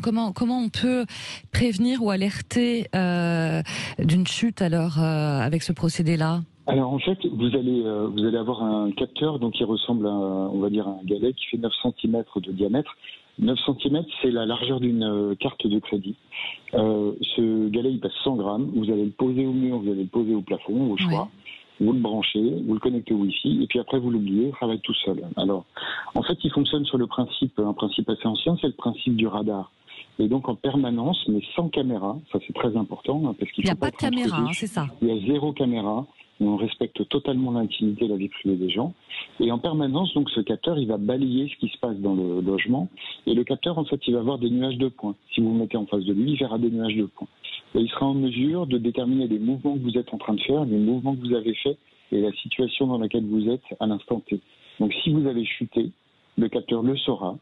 Comment on peut prévenir ou alerter d'une chute alors avec ce procédé-là? Alors en fait, vous allez avoir un capteur donc qui ressemble à, on va dire, un galet qui fait 9 cm de diamètre. 9 cm, c'est la largeur d'une carte de crédit. Ce galet, il pèse 100 grammes. Vous allez le poser au mur, vous allez le poser au plafond, au choix. Oui. Vous le branchez, vous le connectez au Wi-Fi, et puis après vous l'oubliez, il travaille tout seul. Alors, en fait, il fonctionne sur un principe assez ancien, c'est le principe du radar. Et donc en permanence, mais sans caméra, ça c'est très important, parce qu'il n'y a pas de caméra, c'est ça. Il y a 0 caméra. On respecte totalement l'intimité et la vie privée des gens. Et en permanence, donc, ce capteur, il va balayer ce qui se passe dans le logement. Et le capteur, en fait, il va avoir des nuages de points. Si vous vous mettez en face de lui, il verra des nuages de points. Et il sera en mesure de déterminer les mouvements que vous êtes en train de faire, les mouvements que vous avez faits et la situation dans laquelle vous êtes à l'instant T. Donc, si vous avez chuté, le capteur le saura.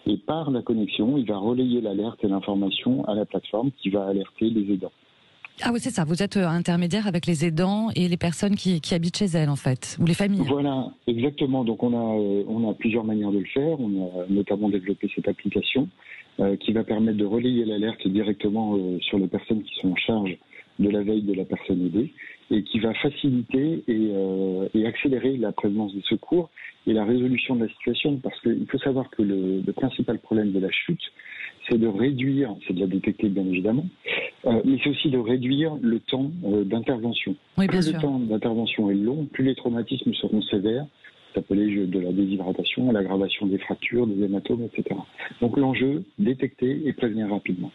Et par la connexion, il va relayer l'alerte et l'information à la plateforme qui va alerter les aidants. Ah oui, c'est ça. Vous êtes intermédiaire avec les aidants et les personnes qui habitent chez elles, en fait, ou les familles. Voilà, exactement. Donc on a plusieurs manières de le faire. On a notamment développé cette application qui va permettre de relayer l'alerte directement sur les personnes qui sont en charge de la veille de la personne aidée et qui va faciliter et accélérer la présence des secours et la résolution de la situation. Parce qu'il faut savoir que le principal problème de la chute, c'est de réduire, c'est de la détecter bien évidemment, mais c'est aussi de réduire le temps d'intervention. Oui, plus le temps d'intervention est long, plus les traumatismes seront sévères. Ça peut aller de la déshydratation à l'aggravation des fractures, des hématomes, etc. Donc l'enjeu, détecter et prévenir rapidement.